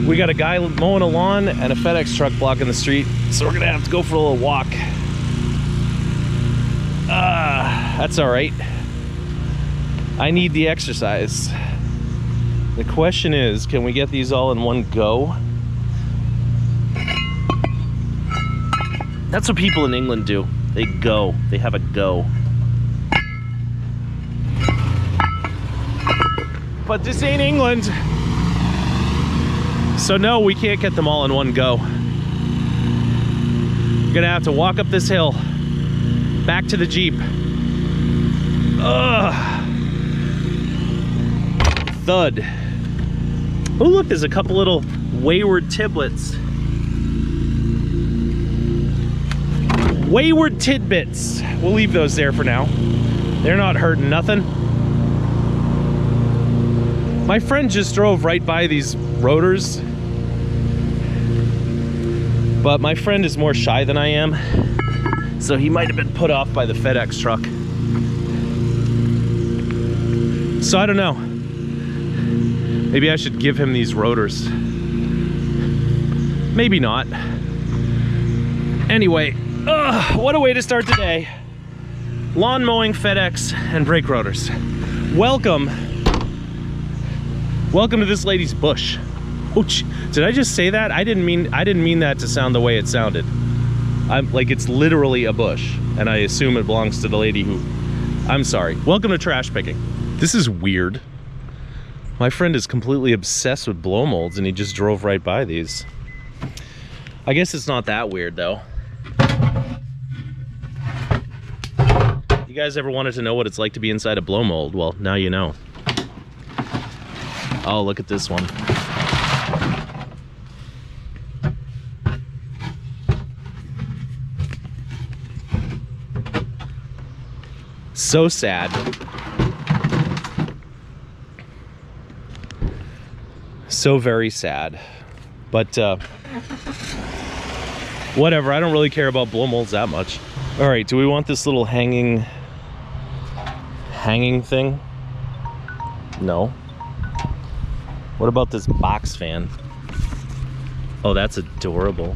We got a guy mowing a lawn and a FedEx truck blocking the street, so we're gonna have to go for a little walk. That's all right. I need the exercise. The question is, can we get these all in one go? That's what people in England do. They go. They have a go. But this ain't England. So no, we can't get them all in one go. We're gonna have to walk up this hill, back to the Jeep. Ugh. Thud. Oh look, there's a couple little wayward tidbits. Wayward tidbits. We'll leave those there for now. They're not hurting nothing. My friend just drove right by these rotors. But my friend is more shy than I am. So he might have been put off by the FedEx truck. So I don't know. Maybe I should give him these rotors. Maybe not. Anyway, what a way to start today. Lawn mowing, FedEx, and brake rotors. Welcome to this lady's bush. Ouch. Did I just say that? I didn't mean that to sound the way it sounded. I'm like, it's literally a bush, and I assume it belongs to the lady who... I'm sorry. Welcome to trash picking. This is weird. My friend is completely obsessed with blow molds, and he just drove right by these. I guess it's not that weird, though. You guys ever wanted to know what it's like to be inside a blow mold? Well, now you know. Oh, look at this one. So sad. So very sad. But whatever, I don't really care about blow molds that much. All right, do we want this little hanging thing? No. What about this box fan? Oh, that's adorable.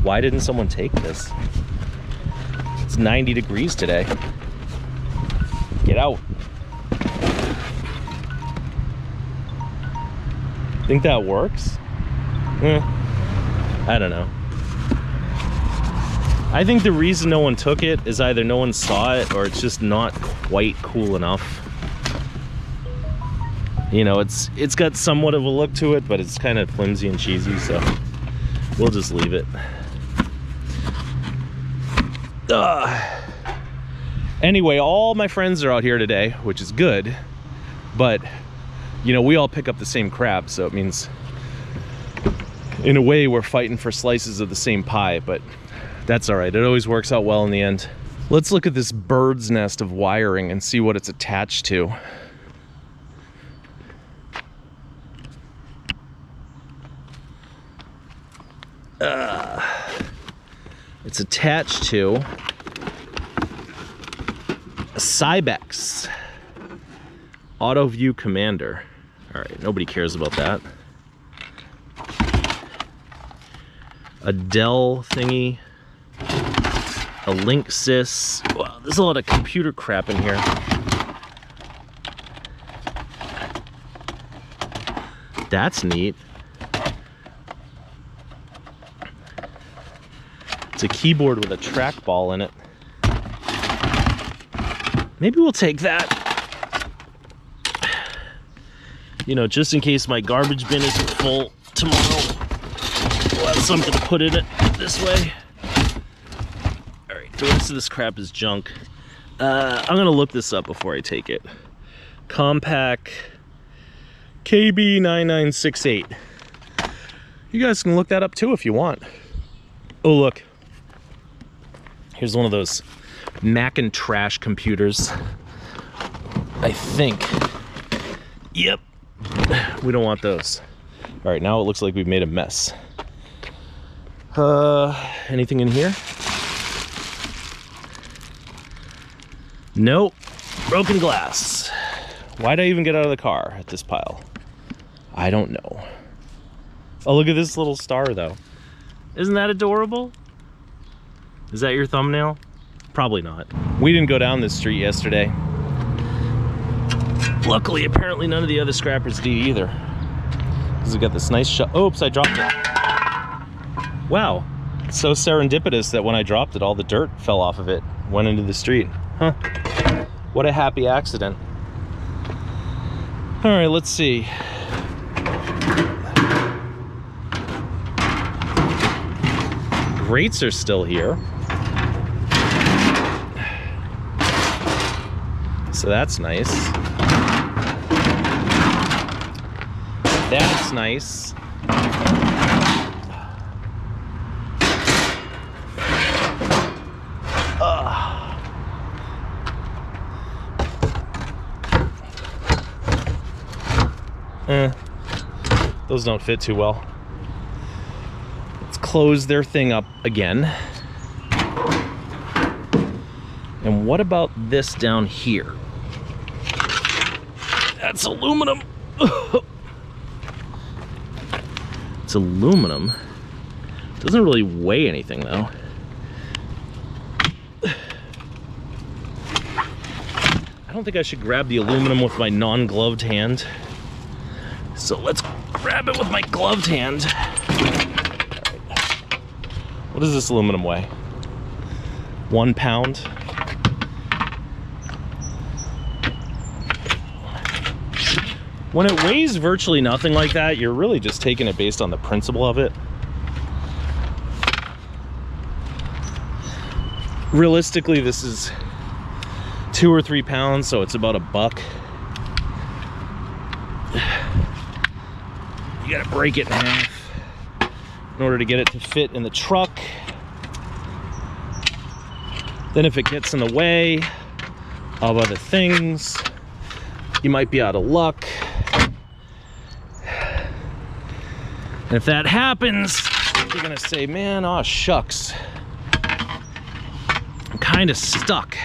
Why didn't someone take this? It's 90 degrees today. Get out. Think that works? I don't know. I think the reason no one took it is either no one saw it or it's just not quite cool enough. You know, it's got somewhat of a look to it, but it's kind of flimsy and cheesy, so we'll just leave it. Anyway, all my friends are out here today, which is good, but you know, we all pick up the same crap, so it means in a way we're fighting for slices of the same pie, but that's all right. It always works out well in the end. Let's look at this bird's nest of wiring and see what it's attached to. It's attached to a Cybex Auto View Commander. All right, nobody cares about that. A Dell thingy. A Linksys. Wow, there's a lot of computer crap in here. That's neat. It's a keyboard with a trackball in it. Maybe we'll take that. You know, just in case my garbage bin isn't full tomorrow, we'll have something to put in it this way. All right, the rest of this crap is junk. I'm gonna look this up before I take it. Compaq KB9968. You guys can look that up too if you want. Oh, look. Here's one of those Macintosh computers. I think. Yep. We don't want those. All right, now it looks like we've made a mess. Anything in here? Nope. Broken glass. Why'd I even get out of the car at this pile? I don't know. Oh, look at this little star though. Isn't that adorable? Is that your thumbnail? Probably not. We didn't go down this street yesterday. Luckily, apparently none of the other scrappers did either. Because we got this nice shot. Oops, I dropped it. Wow. It's so serendipitous that when I dropped it, all the dirt fell off of it, went into the street. Huh. What a happy accident. All right, let's see. Grates are still here. So that's nice. That's nice. Those don't fit too well. Let's close their thing up again. And what about this down here? That's aluminum. It's aluminum. Doesn't really weigh anything though. I don't think I should grab the aluminum with my non-gloved hand. So let's grab it with my gloved hand. All right. What does this aluminum weigh? 1 pound. When it weighs virtually nothing like that, you're really just taking it based on the principle of it. Realistically, this is 2 or 3 pounds, so it's about $1. You gotta break it in half in order to get it to fit in the truck. Then if it gets in the way of other things, you might be out of luck. And if that happens, you're gonna say, man, aw shucks, I'm kind of stuck.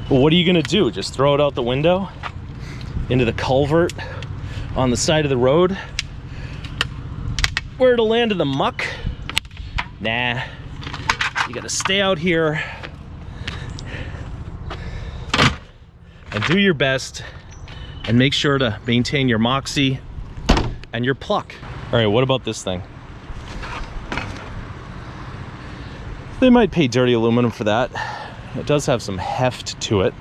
Well, what are you gonna do? Just throw it out the window into the culvert on the side of the road where it'll land in the muck? Nah, you gotta stay out here and do your best and make sure to maintain your moxie and your pluck. All right, what about this thing? They might pay dirty aluminum for that. It does have some heft to it.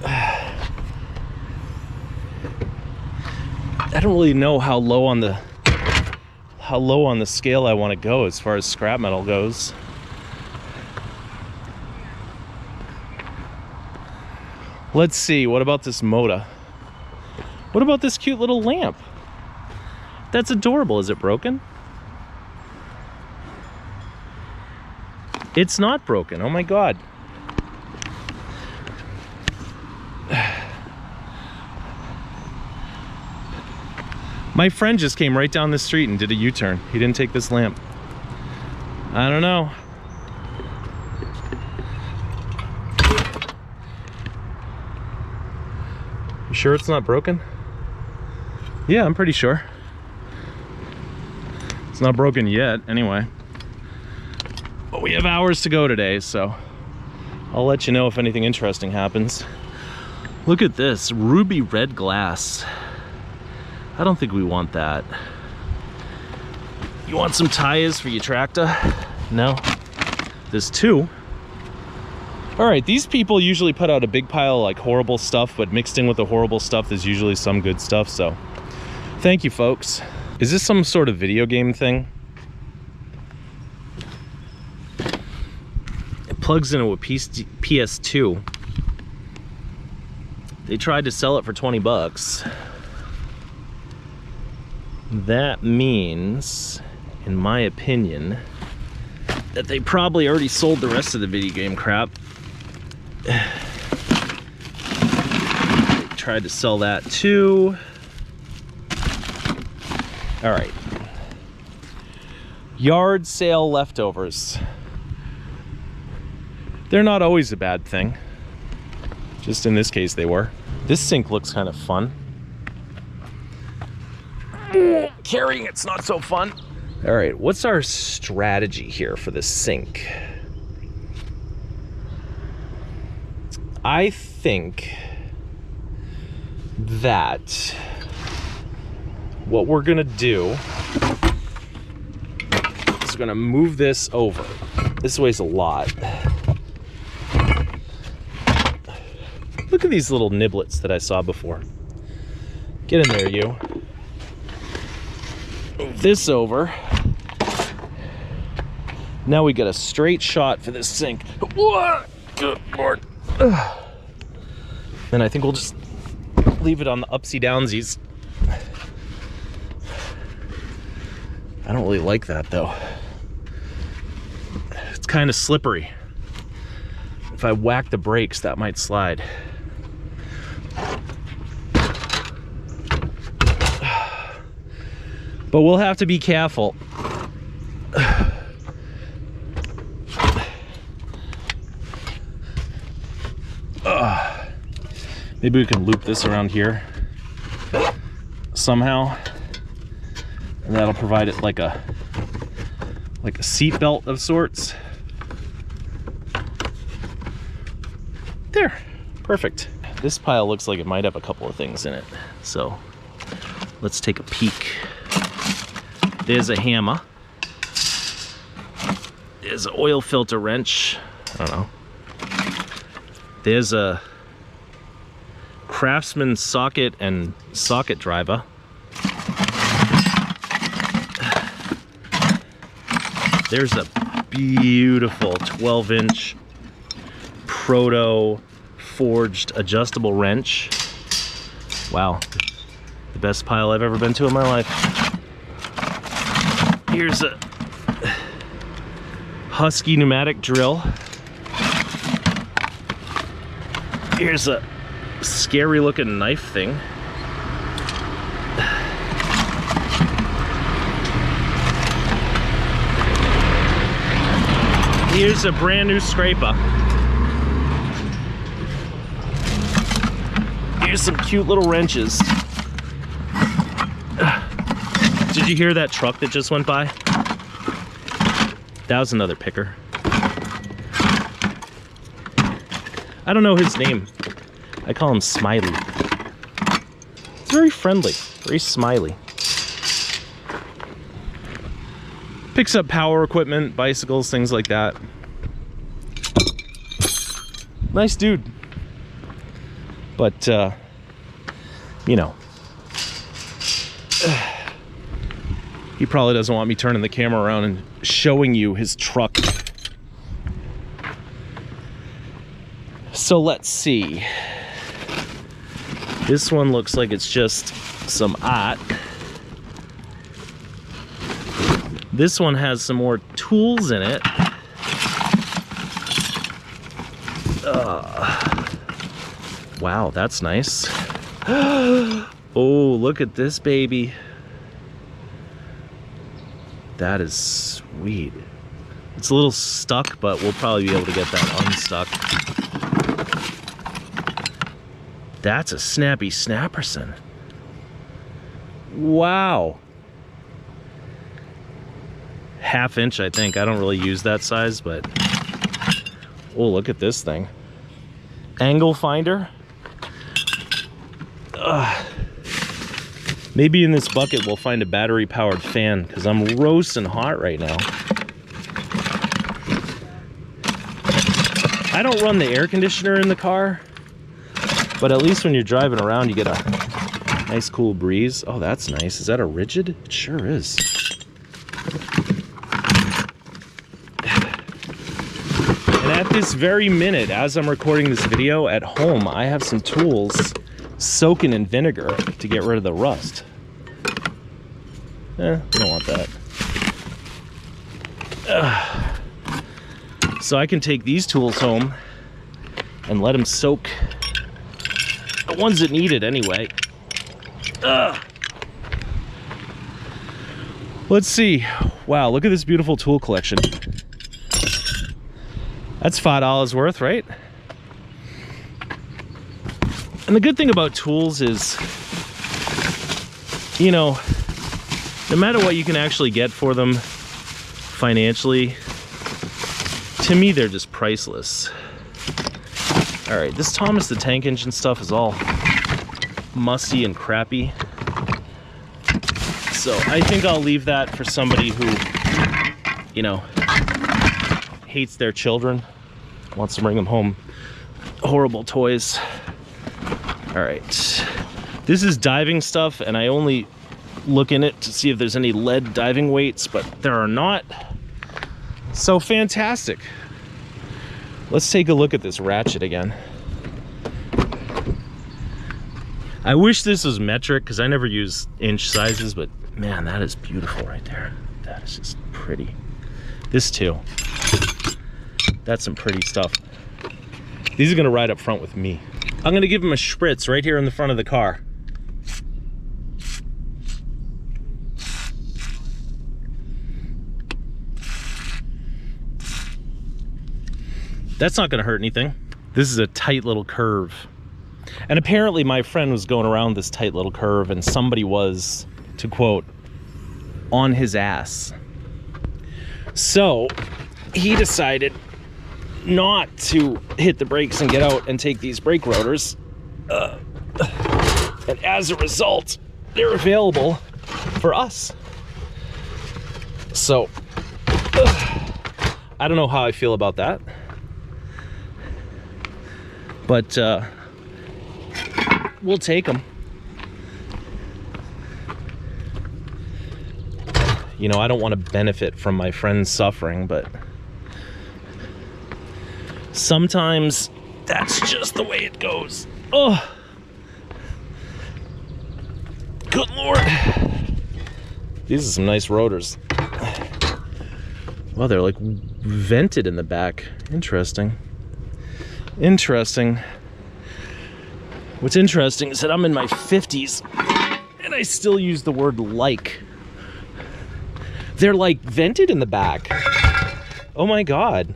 I don't really know how low on the scale I want to go as far as scrap metal goes. Let's see, what about this motor? What about this cute little lamp? That's adorable. Is it broken? It's not broken. Oh my God. My friend just came right down the street and did a U-turn. He didn't take this lamp. I don't know. You sure it's not broken? Yeah, I'm pretty sure. It's not broken yet, anyway. But we have hours to go today, so I'll let you know if anything interesting happens. Look at this, ruby red glass. I don't think we want that. You want some tires for your tractor? No? There's 2. All right, these people usually put out a big pile of like horrible stuff, but mixed in with the horrible stuff, there's usually some good stuff, so thank you, folks. Is this some sort of video game thing? It plugs into a PS2. They tried to sell it for 20 bucks. That means, in my opinion, that they probably already sold the rest of the video game crap. They tried to sell that too. All right. Yard sale leftovers. They're not always a bad thing. Just in this case they were. This sink looks kind of fun. Carrying it's not so fun. All right, what's our strategy here for this sink? I think that what we're gonna do is we're gonna move this over. This weighs a lot. Look at these little niblets that I saw before. Get in there, you. Move this over. Now we got a straight shot for this sink. Good Lord. Then I think we'll just leave it on the upsy downsies. I don't really like that though. It's kind of slippery. If I whack the brakes, that might slide. But we'll have to be careful. Maybe we can loop this around here somehow, and that'll provide it like a seat belt of sorts. There, perfect. This pile looks like it might have a couple of things in it, so let's take a peek. There's a hammer. There's an oil filter wrench. I don't know. There's a Craftsman socket and socket driver. There's a beautiful 12-inch proto forged adjustable wrench. Wow, the best pile I've ever been to in my life. Here's a Husky pneumatic drill. Here's a scary looking knife thing. Here's a brand new scraper. Here's some cute little wrenches. Did you hear that truck that just went by? That was another picker. I don't know his name. I call him Smiley. It's very friendly, very smiley. Picks up power equipment, bicycles, things like that. Nice dude. But, you know, he probably doesn't want me turning the camera around and showing you his truck. So let's see. This one looks like it's just some art. This one has some more tools in it. Wow, that's nice. Oh, look at this baby. That is sweet. It's a little stuck, but we'll probably be able to get that unstuck. That's a snappy snapperson. Wow. Half inch, I think. I don't really use that size, but oh, look at this thing. Angle finder. Maybe in this bucket we'll find a battery powered fan, because I'm roasting hot right now. I don't run the air conditioner in the car, but at least when you're driving around you get a nice cool breeze. Oh, that's nice. Is that a rigid? It sure is. And at this very minute, as I'm recording this video at home, I have some tools soaking in vinegar to get rid of the rust. We don't want that. So I can take these tools home and let them soak. The ones that need it anyway. Let's see. Wow, look at this beautiful tool collection. That's $5 worth, right? And the good thing about tools is, you know, no matter what you can actually get for them financially, to me, they're just priceless. All right, this Thomas the Tank Engine stuff is all musty and crappy. So I think I'll leave that for somebody who, you know, hates their children, wants to bring them home horrible toys. All right, this is diving stuff, and I only look in it to see if there's any lead diving weights, but there are not. So fantastic. Let's take a look at this ratchet again. I wish this was metric because I never use inch sizes, but man, that is beautiful right there. That is just pretty. This too. That's some pretty stuff. These are gonna ride up front with me. I'm gonna give them a spritz right here in the front of the car. That's not gonna hurt anything. This is a tight little curve. And apparently my friend was going around this tight little curve and somebody was, to quote, on his ass. So he decided not to hit the brakes and get out and take these brake rotors. And as a result, they're available for us. So, I don't know how I feel about that. But we'll take them. You know, I don't want to benefit from my friend's suffering, but sometimes that's just the way it goes. Oh, good Lord. These are some nice rotors. Well, they're like vented in the back. Interesting. Interesting. What's interesting is that I'm in my 50s and I still use the word like. They're like vented in the back. Oh my God.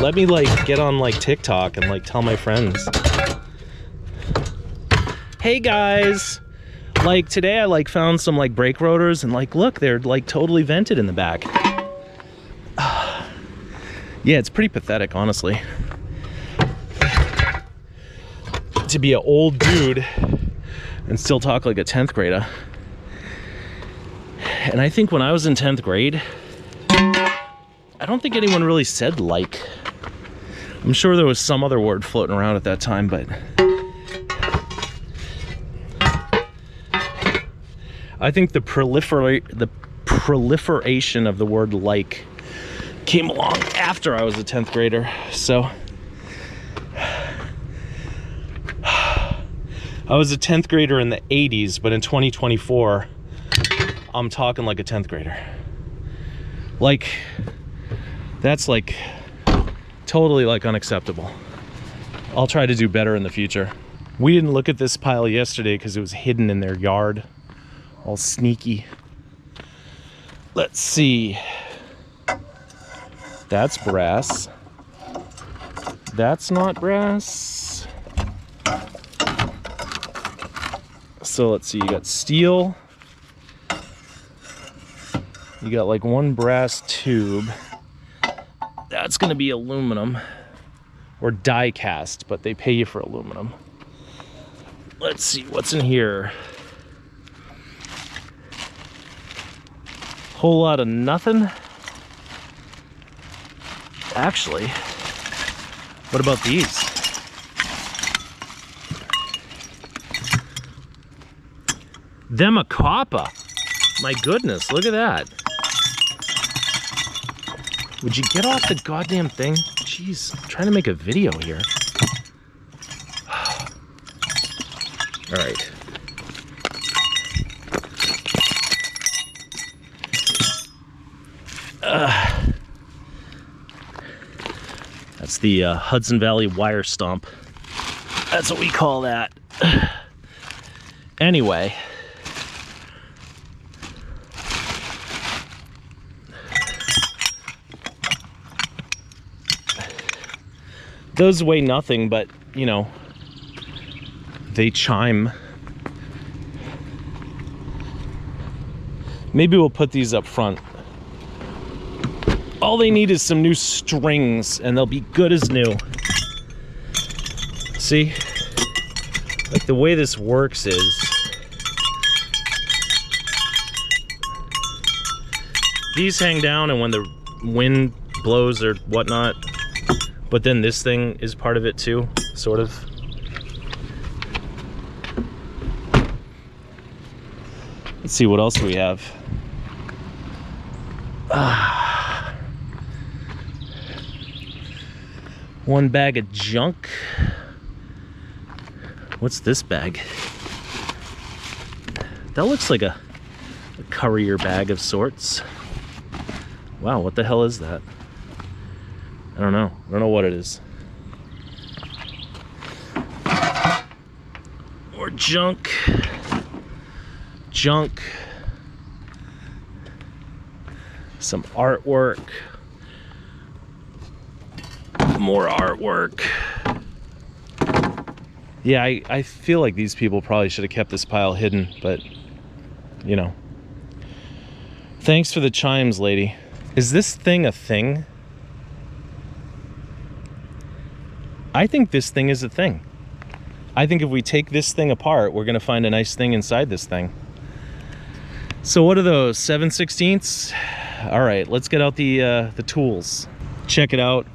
Let me like get on like TikTok and like tell my friends. Hey guys, like today I like found some like brake rotors and like look, they're like totally vented in the back. Yeah, it's pretty pathetic, honestly. To be an old dude and still talk like a 10th grader. And I think when I was in 10th grade, I don't think anyone really said like. I'm sure there was some other word floating around at that time, but I think the proliferation of the word like came along after I was a 10th grader. So I was a 10th grader in the 80s, but in 2024, I'm talking like a 10th grader. Like, that's like totally like unacceptable. I'll try to do better in the future. We didn't look at this pile yesterday because it was hidden in their yard, all sneaky. Let's see. That's brass. That's not brass. So let's see, you got steel. You got like one brass tube. That's gonna be aluminum or die cast, but they pay you for aluminum. Let's see what's in here. Whole lot of nothing. Actually, what about these? Them a copper. My goodness, look at that. Would you get off the goddamn thing? Jeez, I'm trying to make a video here. All right. That's the Hudson Valley wire stomp. That's what we call that. Anyway. Those weigh nothing, but you know, they chime. Maybe we'll put these up front. All they need is some new strings and they'll be good as new. See? Like the way this works is these hang down and when the wind blows or whatnot, but then this thing is part of it too, sort of. Let's see, what else do we have? One bag of junk. What's this bag? That looks like a courier bag of sorts. Wow, what the hell is that? I don't know. I don't know what it is. More junk. Junk. Some artwork. More artwork. Yeah, I feel like these people probably should have kept this pile hidden, but you know. Thanks for the chimes, lady. Is this thing a thing? I think this thing is a thing. I think if we take this thing apart, we're gonna find a nice thing inside this thing. So what are those, 7/16? All right, let's get out the tools. Check it out.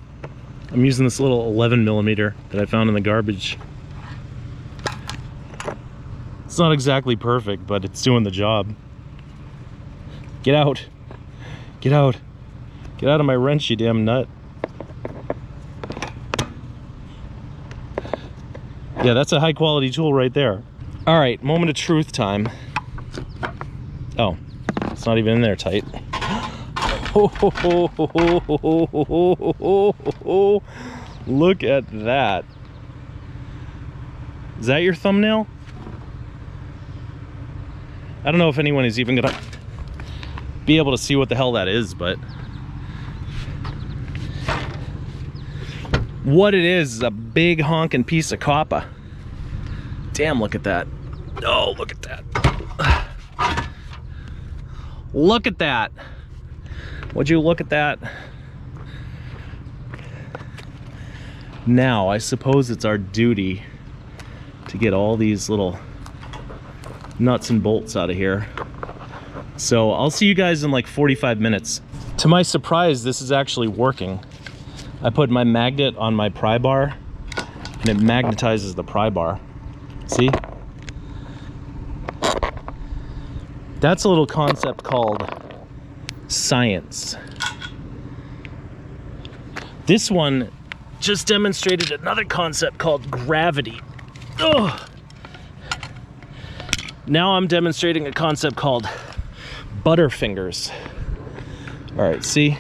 I'm using this little 11mm that I found in the garbage. It's not exactly perfect, but it's doing the job. Get out. Get out. Get out of my wrench, you damn nut. Yeah, that's a high quality tool right there. All right, moment of truth time. Oh, it's not even in there tight. Look at that. Is that your thumbnail? I don't know if anyone is even gonna be able to see what the hell that is, but what it is a big honking piece of copper. Damn, look at that. Oh, look at that. Look at that. Would you look at that? Now, I suppose it's our duty to get all these little nuts and bolts out of here. So I'll see you guys in like 45 minutes. To my surprise, this is actually working. I put my magnet on my pry bar and it magnetizes the pry bar. See? That's a little concept called science. This one just demonstrated another concept called gravity. Ugh. Now I'm demonstrating a concept called butterfingers. All right, see?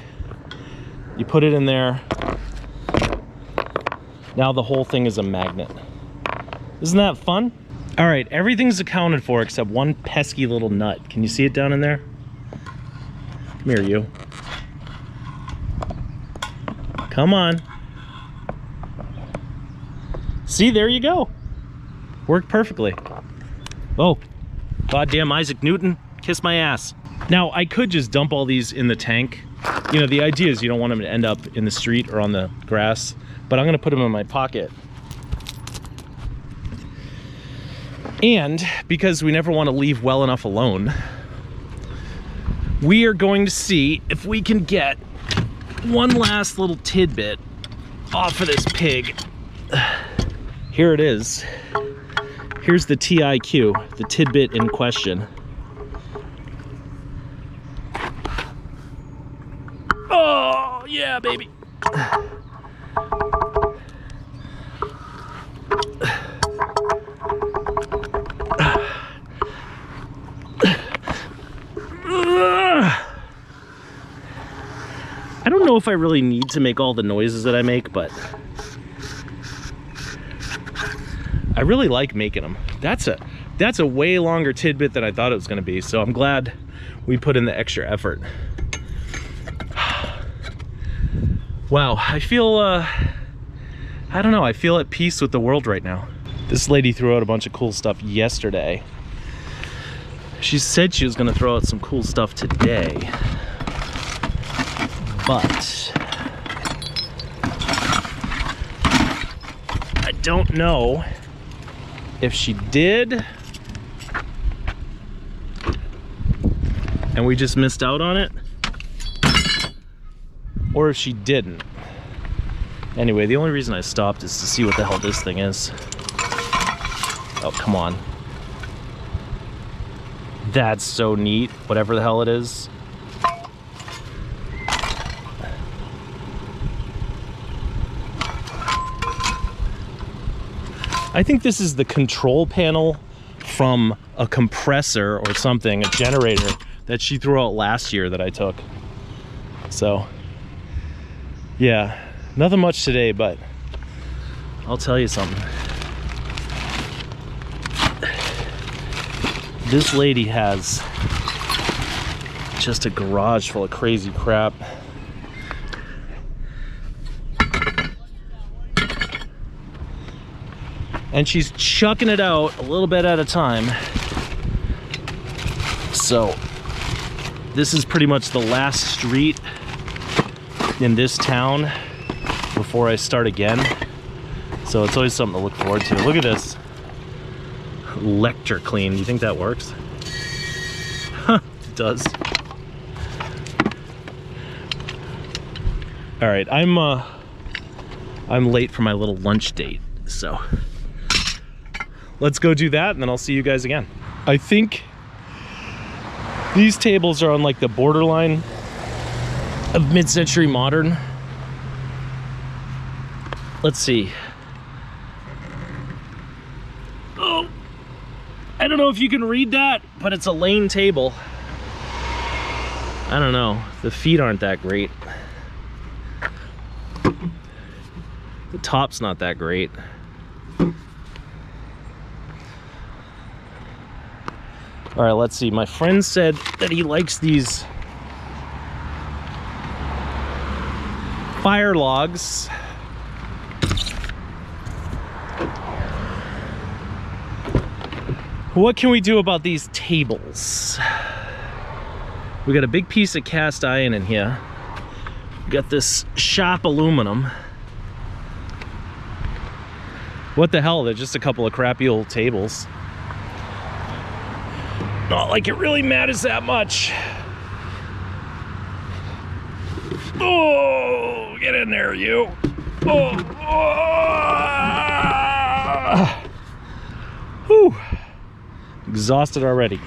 You put it in there. Now the whole thing is a magnet. Isn't that fun? All right, everything's accounted for except one pesky little nut. Can you see it down in there? Come here, you. Come on. See, there you go. Worked perfectly. Oh, goddamn Isaac Newton, kiss my ass. Now, I could just dump all these in the tank. You know, the idea is you don't want them to end up in the street or on the grass, but I'm gonna put them in my pocket. And because we never want to leave well enough alone, we are going to see if we can get one last little tidbit off of this pig. Here it is. Here's the TIQ, the tidbit in question. Oh, yeah, baby. I don't know if I really need to make all the noises that I make, but I really like making them. That's a way longer tidbit than I thought it was going to be, so I'm glad we put in the extra effort. Wow, I feel I don't know, I feel at peace with the world right now. This lady threw out a bunch of cool stuff yesterday. She said she was gonna throw out some cool stuff today. But I don't know if she did and we just missed out on it, or if she didn't. Anyway, the only reason I stopped is to see what the hell this thing is. Oh, come on. That's so neat, whatever the hell it is. I think this is the control panel from a compressor or something, a generator that she threw out last year that I took. So, yeah, nothing much today, but I'll tell you something. This lady has just a garage full of crazy crap. And she's chucking it out a little bit at a time. So this is pretty much the last street in this town before I start again. So it's always something to look forward to. Look at this. Lecture clean. You think that works? Huh, it does. All right, I'm late for my little lunch date, so let's go do that and then I'll see you guys again. I think these tables are on like the borderline of mid-century modern. Let's see. Oh, I don't know if you can read that, but it's a lane table. I don't know, the feet aren't that great. The top's not that great. All right, let's see. My friend said that he likes these fire logs. What can we do about these tables? We got a big piece of cast iron in here. We got this sharp aluminum. What the hell? They're just a couple of crappy old tables. Not like it really matters that much. Oh, get in there, you. Oh, oh. Whew. Exhausted already.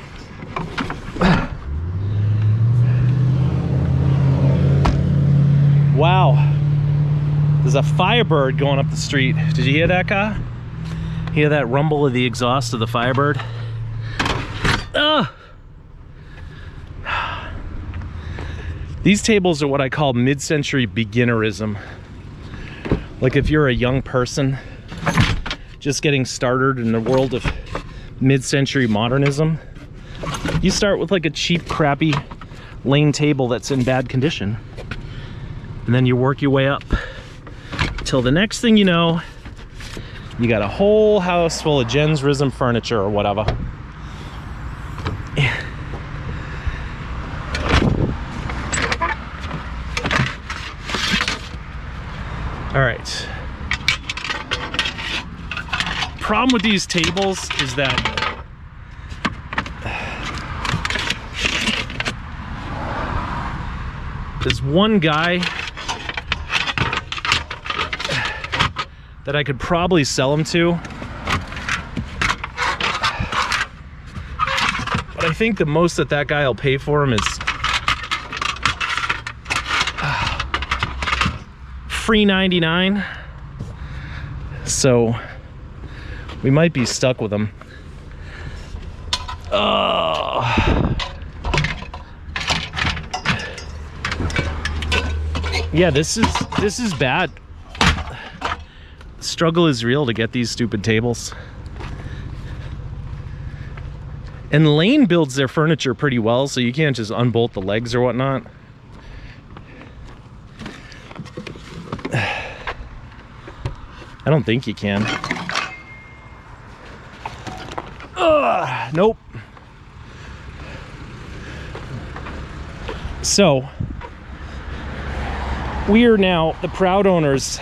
Wow. There's a Firebird going up the street. Did you hear that, guy? Hear that rumble of the exhaust of the Firebird? These tables are what I call mid-century beginnerism. Like if you're a young person just getting started in the world of mid-century modernism, you start with like a cheap, crappy lane table that's in bad condition. And then you work your way up till the next thing you know, you got a whole house full of Jens Rism furniture or whatever. All right. Problem with these tables is that there's one guy that I could probably sell them to, but I think the most that that guy will pay for them is free 99. So we might be stuck with them. Yeah, this is bad. Struggle is real to get these stupid tables. And Lane builds their furniture pretty well, so you can't just unbolt the legs or whatnot. I don't think you can. Nope. So, we are now the proud owners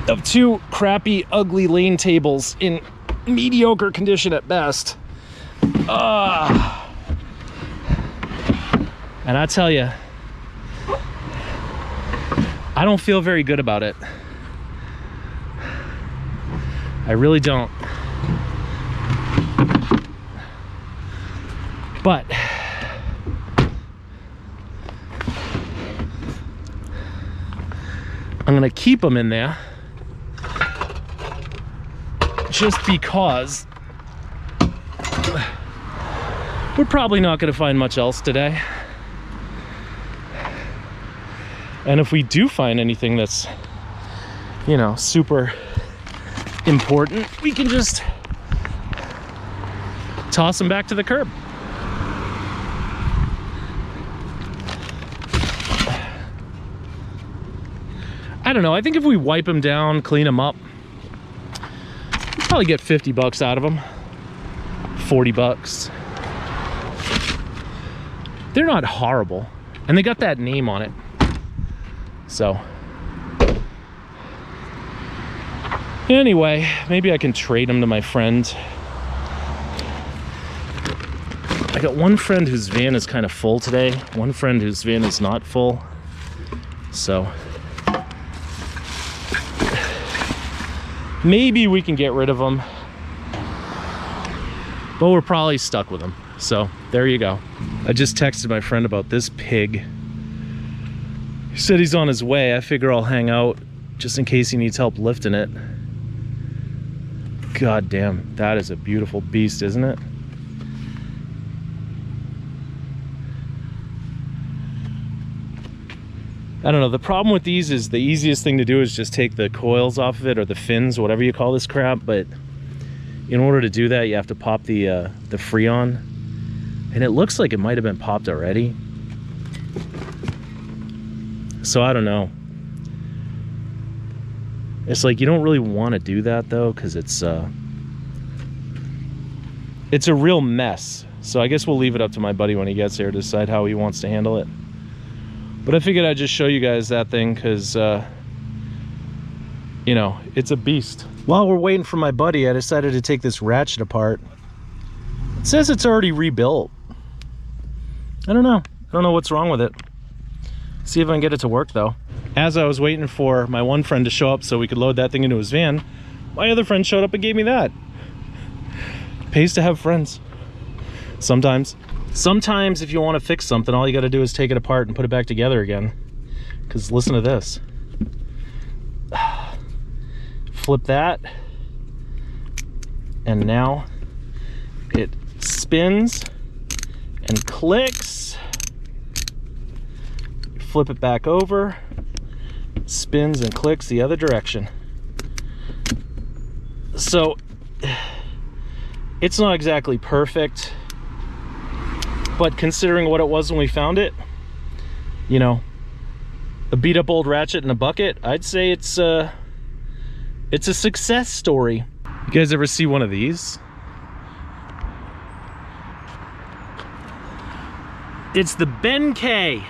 of 2 crappy, ugly lane tables in mediocre condition at best. And I tell you, I don't feel very good about it. I really don't. But I'm gonna keep them in there just because we're probably not gonna find much else today. And if we do find anything that's, you know, super important, we can just toss them back to the curb. I don't know, I think if we wipe them down, clean them up, we'll probably get 50 bucks out of them. 40 bucks. They're not horrible. And they got that name on it. So. Anyway, maybe I can trade them to my friend. I got one friend whose van is kind of full today. One friend whose van is not full. So. Maybe we can get rid of them, but we're probably stuck with them. So there you go. I just texted my friend about this pig. He said he's on his way. I figure I'll hang out just in case he needs help lifting it. God damn, that is a beautiful beast, isn't it? I don't know, the problem with these is the easiest thing to do is just take the coils off of it, or the fins, whatever you call this crap, but in order to do that you have to pop the Freon, and it looks like it might have been popped already. So I don't know. It's like you don't really want to do that though, because it's a real mess. So I guess we'll leave it up to my buddy when he gets there to decide how he wants to handle it. But I figured I'd just show you guys that thing because, you know, it's a beast. While we're waiting for my buddy, I decided to take this ratchet apart. It says it's already rebuilt. I don't know. I don't know what's wrong with it. See if I can get it to work though. As I was waiting for my one friend to show up so we could load that thing into his van, my other friend showed up and gave me that. Pays to have friends. Sometimes. Sometimes if you want to fix something, all you got to do is take it apart and put it back together again. Because listen to this. Flip that. And now it spins and clicks. Flip it back over. Spins and clicks the other direction. So it's not exactly perfect, but considering what it was when we found it, you know, a beat up old ratchet in a bucket, I'd say it's a success story. You guys ever see one of these? It's the Ben-K.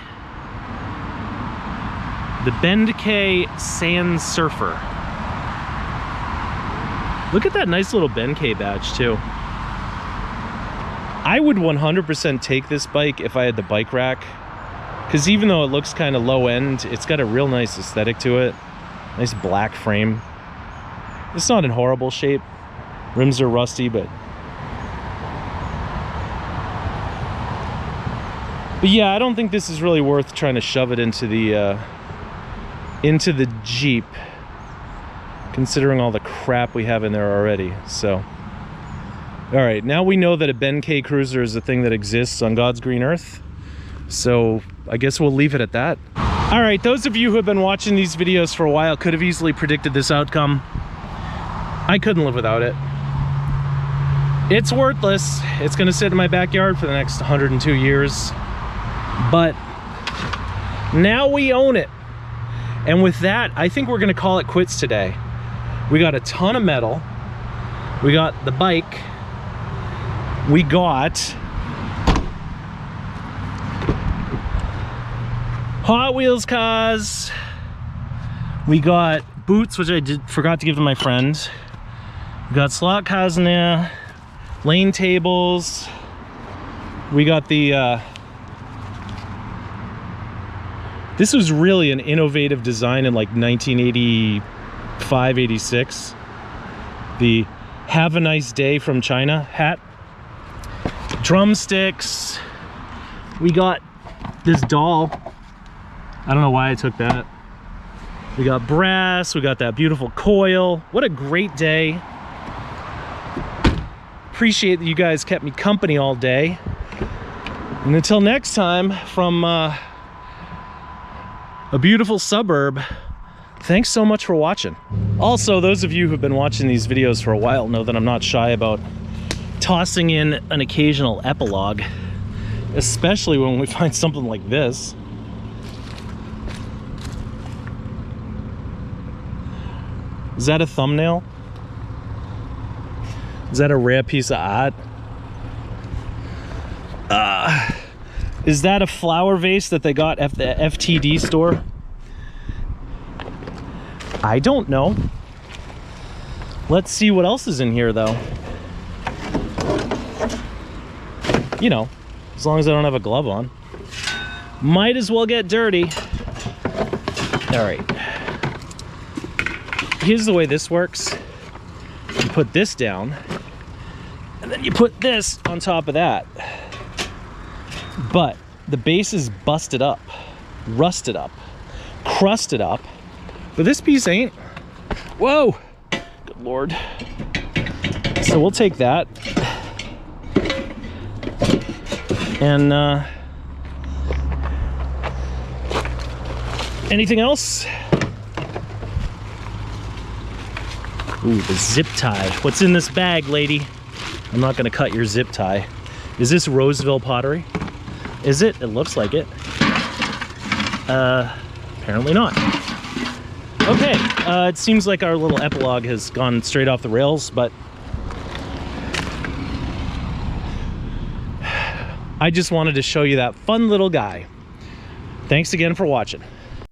The Ben-K Sand Surfer. Look at that nice little Ben-K badge too. I would 100% take this bike if I had the bike rack, because even though it looks kind of low end, it's got a real nice aesthetic to it. Nice black frame. It's not in horrible shape. Rims are rusty, but yeah, I don't think this is really worth trying to shove it into the Jeep, considering all the crap we have in there already. So all right, now we know that a Ben-K cruiser is a thing that exists on God's green earth, so I guess we'll leave it at that. All right, those of you who have been watching these videos for a while could have easily predicted this outcome. I couldn't live without it. It's worthless. It's gonna sit in my backyard for the next 102 years, but now we own it. And with that, I think we're gonna call it quits today. We got a ton of metal. We got the bike. We got Hot Wheels cars. We got boots, which I forgot to give to my friend. We got slot cars in there, lane tables. We got the, this was really an innovative design in like 1985, 86. The Have a Nice Day from China hat. Drumsticks. We got this doll. I don't know why I took that. We got brass. We got that beautiful coil. What a great day. Appreciate that you guys kept me company all day. And until next time, from a beautiful suburb, thanks so much for watching. Also, those of you who've been watching these videos for a while know that I'm not shy about tossing in an occasional epilogue, especially when we find something like this. Is that a thumbnail? Is that a rare piece of art? Is that a flower vase that they got at the FTD store? I don't know. Let's see what else is in here, though. You know, as long as I don't have a glove on. Might as well get dirty. All right. Here's the way this works. You put this down, and then you put this on top of that. But the base is busted up, rusted up, crusted up, but this piece ain't. Whoa, good Lord. So we'll take that. And anything else? Ooh, the zip tie. What's in this bag, lady? I'm not gonna cut your zip tie. Is this Roseville pottery? Is it? It looks like it. Apparently not. Okay, it seems like our little epilogue has gone straight off the rails, but I just wanted to show you that fun little guy. Thanks again for watching.